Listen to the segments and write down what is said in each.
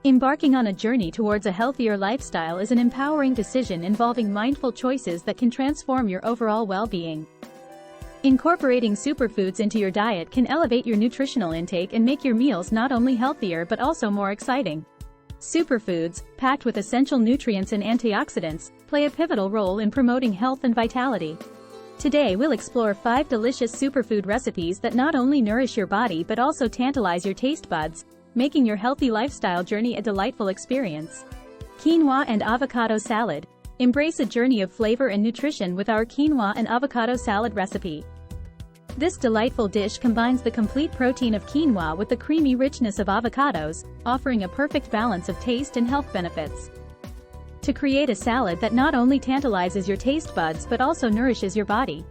Embarking on a journey towards a healthier lifestyle is an empowering decision involving mindful choices that can transform your overall well-being. Incorporating superfoods into your diet can elevate your nutritional intake and make your meals not only healthier but also more exciting. Superfoods, packed with essential nutrients and antioxidants, play a pivotal role in promoting health and vitality. Today we'll explore 5 delicious superfood recipes that not only nourish your body but also tantalize your taste buds, making your healthy lifestyle journey a delightful experience. Quinoa and avocado salad. Embrace a journey of flavor and nutrition with our quinoa and avocado salad recipe. This delightful dish combines the complete protein of quinoa with the creamy richness of avocados, offering a perfect balance of taste and health benefits. To create a salad that not only tantalizes your taste buds but also nourishes your body.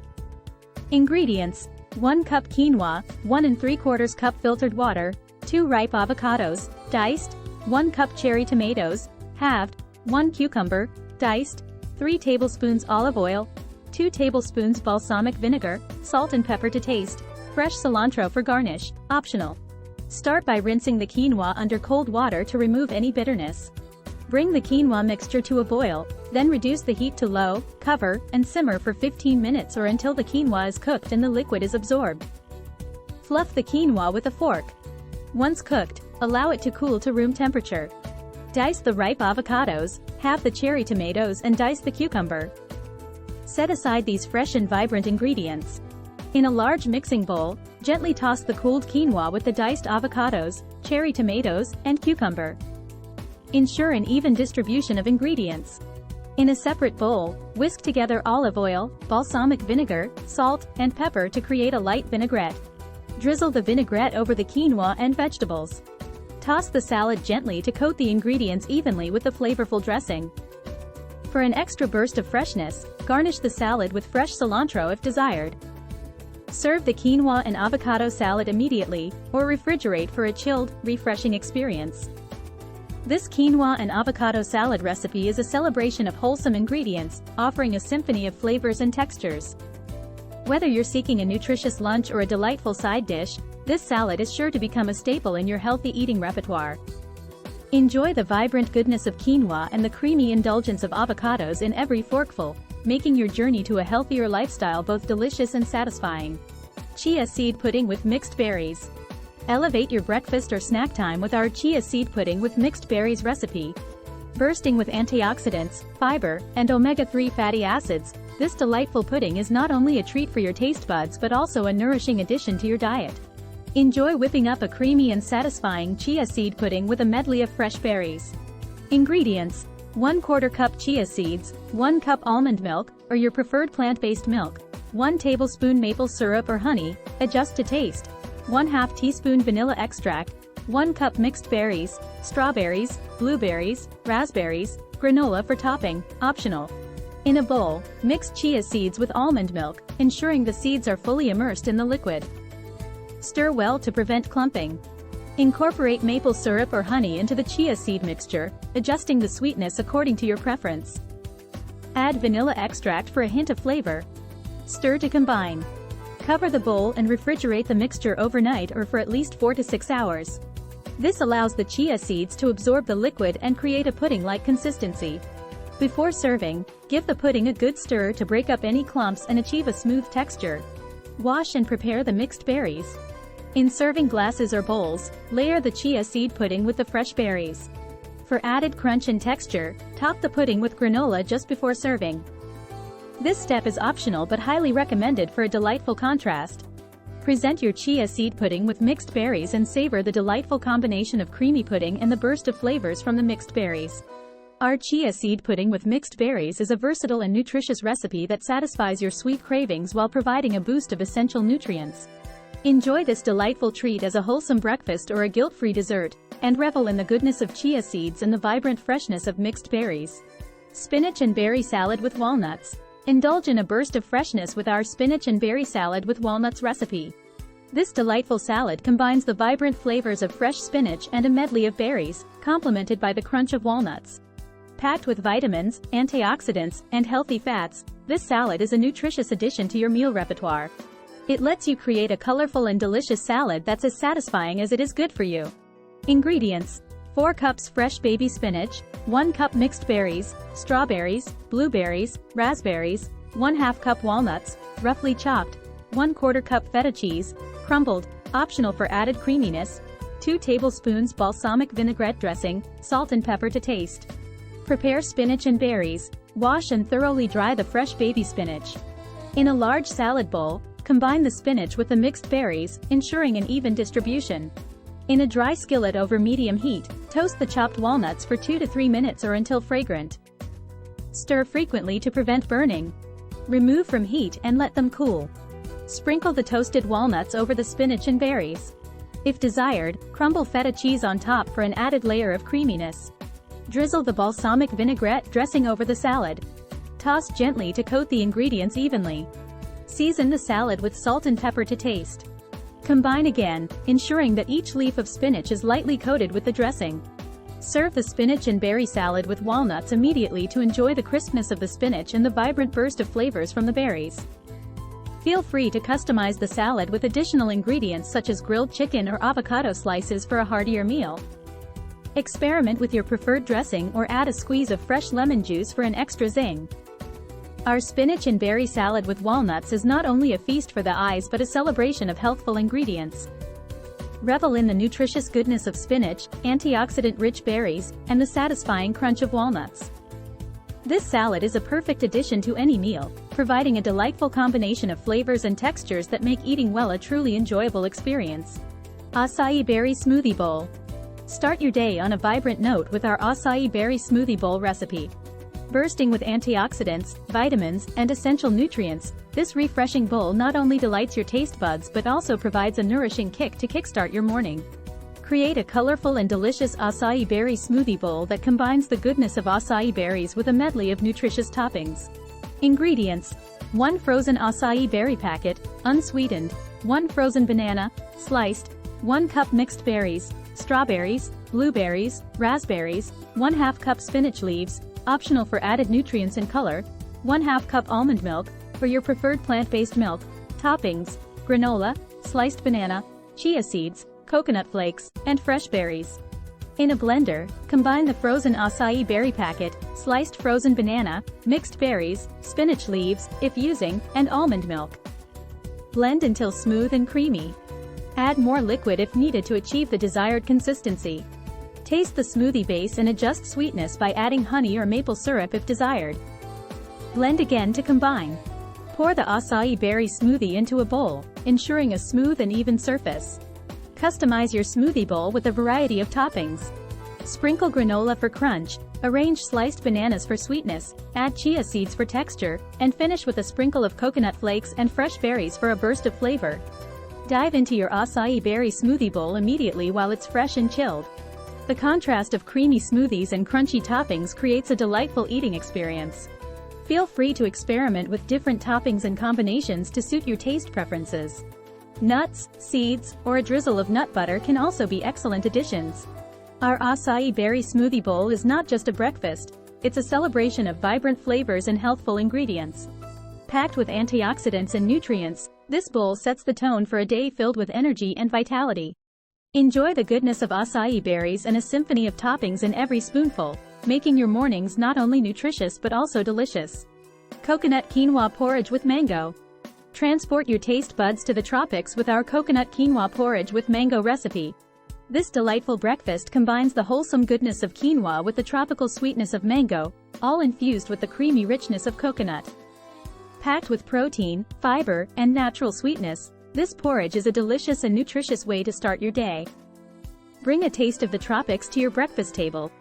Ingredients: 1 cup quinoa, 1 3/4 cup filtered water, 2 ripe avocados, diced, 1 cup cherry tomatoes, halved, 1 cucumber, diced, 3 tablespoons olive oil, 2 tablespoons balsamic vinegar, salt and pepper to taste, fresh cilantro for garnish, optional. Start by rinsing the quinoa under cold water to remove any bitterness. Bring the quinoa mixture to a boil, then reduce the heat to low, cover, and simmer for 15 minutes or until the quinoa is cooked and the liquid is absorbed. Fluff the quinoa with a fork. Once cooked, allow it to cool to room temperature. Dice the ripe avocados, halve the cherry tomatoes and dice the cucumber. Set aside these fresh and vibrant ingredients. In a large mixing bowl, gently toss the cooled quinoa with the diced avocados, cherry tomatoes, and cucumber. Ensure an even distribution of ingredients. In a separate bowl, whisk together olive oil, balsamic vinegar, salt, and pepper to create a light vinaigrette. Drizzle the vinaigrette over the quinoa and vegetables. Toss the salad gently to coat the ingredients evenly with the flavorful dressing. For an extra burst of freshness, garnish the salad with fresh cilantro if desired. Serve the quinoa and avocado salad immediately, or refrigerate for a chilled, refreshing experience. This quinoa and avocado salad recipe is a celebration of wholesome ingredients, offering a symphony of flavors and textures. Whether you're seeking a nutritious lunch or a delightful side dish, this salad is sure to become a staple in your healthy eating repertoire. Enjoy the vibrant goodness of quinoa and the creamy indulgence of avocados in every forkful, making your journey to a healthier lifestyle both delicious and satisfying. Chia seed pudding with mixed berries. Elevate your breakfast or snack time with our chia seed pudding with mixed berries recipe. Bursting with antioxidants, fiber, and omega-3 fatty acids, this delightful pudding is not only a treat for your taste buds but also a nourishing addition to your diet. Enjoy whipping up a creamy and satisfying chia seed pudding with a medley of fresh berries. Ingredients: 1/4 cup chia seeds, 1 cup almond milk, or your preferred plant-based milk, 1 tablespoon maple syrup or honey, adjust to taste, 1/2 teaspoon vanilla extract, 1 cup mixed berries, strawberries, blueberries, raspberries, granola for topping, optional. In a bowl, mix chia seeds with almond milk, ensuring the seeds are fully immersed in the liquid. Stir well to prevent clumping. Incorporate maple syrup or honey into the chia seed mixture, adjusting the sweetness according to your preference. Add vanilla extract for a hint of flavor. Stir to combine. Cover the bowl and refrigerate the mixture overnight or for at least 4 to 6 hours. This allows the chia seeds to absorb the liquid and create a pudding-like consistency. Before serving, give the pudding a good stir to break up any clumps and achieve a smooth texture. Wash and prepare the mixed berries. In serving glasses or bowls, layer the chia seed pudding with the fresh berries. For added crunch and texture, top the pudding with granola just before serving. This step is optional but highly recommended for a delightful contrast. Present your chia seed pudding with mixed berries and savor the delightful combination of creamy pudding and the burst of flavors from the mixed berries. Our chia seed pudding with mixed berries is a versatile and nutritious recipe that satisfies your sweet cravings while providing a boost of essential nutrients. Enjoy this delightful treat as a wholesome breakfast or a guilt-free dessert, and revel in the goodness of chia seeds and the vibrant freshness of mixed berries. Spinach and berry salad with walnuts. Indulge in a burst of freshness with our spinach and berry salad with walnuts recipe. This delightful salad combines the vibrant flavors of fresh spinach and a medley of berries, complemented by the crunch of walnuts. Packed with vitamins, antioxidants, and healthy fats, this salad is a nutritious addition to your meal repertoire. It lets you create a colorful and delicious salad that's as satisfying as it is good for you. Ingredients: 4 cups fresh baby spinach, 1 cup mixed berries, strawberries, blueberries, raspberries, 1/2 cup walnuts, roughly chopped, 1/4 cup feta cheese, crumbled, optional for added creaminess, 2 tablespoons balsamic vinaigrette dressing, salt and pepper to taste. Prepare spinach and berries. Wash and thoroughly dry the fresh baby spinach. In a large salad bowl, combine the spinach with the mixed berries, ensuring an even distribution. In a dry skillet over medium heat, toast the chopped walnuts for 2 to 3 minutes or until fragrant. Stir frequently to prevent burning. Remove from heat and let them cool. Sprinkle the toasted walnuts over the spinach and berries. If desired, crumble feta cheese on top for an added layer of creaminess. Drizzle the balsamic vinaigrette dressing over the salad. Toss gently to coat the ingredients evenly. Season the salad with salt and pepper to taste. Combine again, ensuring that each leaf of spinach is lightly coated with the dressing. Serve the spinach and berry salad with walnuts immediately to enjoy the crispness of the spinach and the vibrant burst of flavors from the berries. Feel free to customize the salad with additional ingredients such as grilled chicken or avocado slices for a heartier meal. Experiment with your preferred dressing or add a squeeze of fresh lemon juice for an extra zing. Our spinach and berry salad with walnuts is not only a feast for the eyes but a celebration of healthful ingredients. Revel in the nutritious goodness of spinach, antioxidant-rich berries, and the satisfying crunch of walnuts. This salad is a perfect addition to any meal, providing a delightful combination of flavors and textures that make eating well a truly enjoyable experience. Acai Berry Smoothie Bowl. Start your day on a vibrant note with our acai berry smoothie bowl recipe. Bursting with antioxidants, vitamins, and essential nutrients, this refreshing bowl not only delights your taste buds but also provides a nourishing kick to kickstart your morning. Create a colorful and delicious acai berry smoothie bowl that combines the goodness of acai berries with a medley of nutritious toppings. Ingredients: 1 frozen acai berry packet, unsweetened, 1 frozen banana, sliced, 1 cup mixed berries, strawberries, blueberries, raspberries, 1/2 cup spinach leaves, optional for added nutrients and color, 1/2 cup almond milk, for your preferred plant-based milk. Toppings: granola, sliced banana, chia seeds, coconut flakes, and fresh berries. In a blender, combine the frozen acai berry packet, sliced frozen banana, mixed berries, spinach leaves, if using, and almond milk. Blend until smooth and creamy. Add more liquid if needed to achieve the desired consistency. Taste the smoothie base and adjust sweetness by adding honey or maple syrup if desired. Blend again to combine. Pour the acai berry smoothie into a bowl, ensuring a smooth and even surface. Customize your smoothie bowl with a variety of toppings. Sprinkle granola for crunch, arrange sliced bananas for sweetness, add chia seeds for texture, and finish with a sprinkle of coconut flakes and fresh berries for a burst of flavor. Dive into your acai berry smoothie bowl immediately while it's fresh and chilled. The contrast of creamy smoothies and crunchy toppings creates a delightful eating experience. Feel free to experiment with different toppings and combinations to suit your taste preferences. Nuts, seeds, or a drizzle of nut butter can also be excellent additions. Our acai berry smoothie bowl is not just a breakfast, it's a celebration of vibrant flavors and healthful ingredients. Packed with antioxidants and nutrients, this bowl sets the tone for a day filled with energy and vitality. Enjoy the goodness of acai berries and a symphony of toppings in every spoonful, making your mornings not only nutritious but also delicious. Coconut quinoa porridge with mango. Transport your taste buds to the tropics with our coconut quinoa porridge with mango recipe. This delightful breakfast combines the wholesome goodness of quinoa with the tropical sweetness of mango, all infused with the creamy richness of coconut. Packed with protein, fiber, and natural sweetness, this porridge is a delicious and nutritious way to start your day. Bring a taste of the tropics to your breakfast table.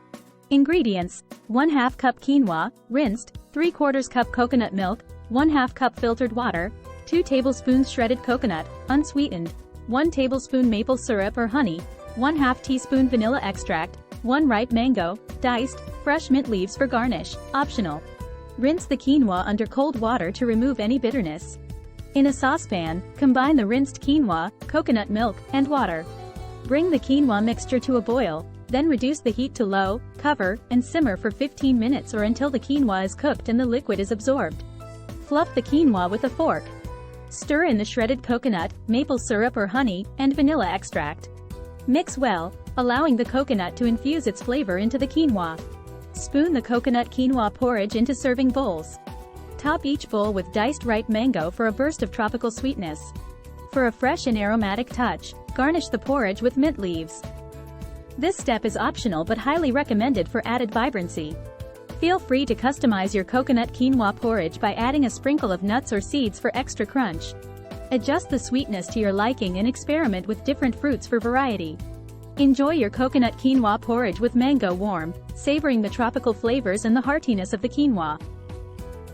Ingredients: 1/2 cup quinoa, rinsed, 3/4 cup coconut milk, 1/2 cup filtered water, 2 tablespoons shredded coconut, unsweetened, 1 tablespoon maple syrup or honey, 1/2 teaspoon vanilla extract, 1 ripe mango, diced, fresh mint leaves for garnish, optional. Rinse the quinoa under cold water to remove any bitterness. In a saucepan, combine the rinsed quinoa, coconut milk, and water. Bring the quinoa mixture to a boil, then reduce the heat to low, cover, and simmer for 15 minutes or until the quinoa is cooked and the liquid is absorbed. Fluff the quinoa with a fork. Stir in the shredded coconut, maple syrup or honey, and vanilla extract. Mix well, allowing the coconut to infuse its flavor into the quinoa. Spoon the coconut quinoa porridge into serving bowls. Top each bowl with diced ripe mango for a burst of tropical sweetness. For a fresh and aromatic touch, garnish the porridge with mint leaves. This step is optional but highly recommended for added vibrancy. Feel free to customize your coconut quinoa porridge by adding a sprinkle of nuts or seeds for extra crunch. Adjust the sweetness to your liking and experiment with different fruits for variety. Enjoy your coconut quinoa porridge with mango warm, savoring the tropical flavors and the heartiness of the quinoa.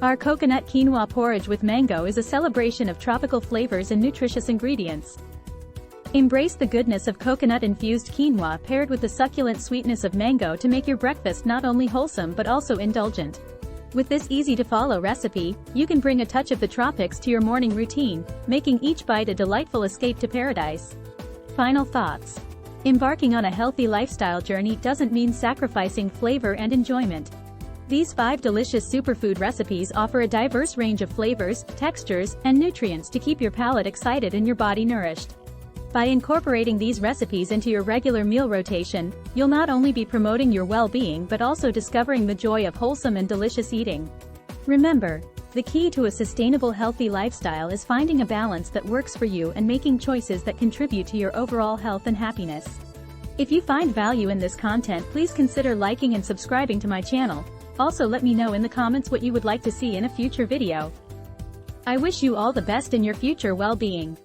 Our coconut quinoa porridge with mango is a celebration of tropical flavors and nutritious ingredients. Embrace the goodness of coconut-infused quinoa paired with the succulent sweetness of mango to make your breakfast not only wholesome but also indulgent. With this easy-to-follow recipe, you can bring a touch of the tropics to your morning routine, making each bite a delightful escape to paradise. Final thoughts. Embarking on a healthy lifestyle journey doesn't mean sacrificing flavor and enjoyment. These 5 delicious superfood recipes offer a diverse range of flavors, textures, and nutrients to keep your palate excited and your body nourished. By incorporating these recipes into your regular meal rotation, you'll not only be promoting your well-being but also discovering the joy of wholesome and delicious eating. Remember, the key to a sustainable healthy lifestyle is finding a balance that works for you and making choices that contribute to your overall health and happiness. If you find value in this content, please consider liking and subscribing to my channel. Also, let me know in the comments what you would like to see in a future video. I wish you all the best in your future well-being.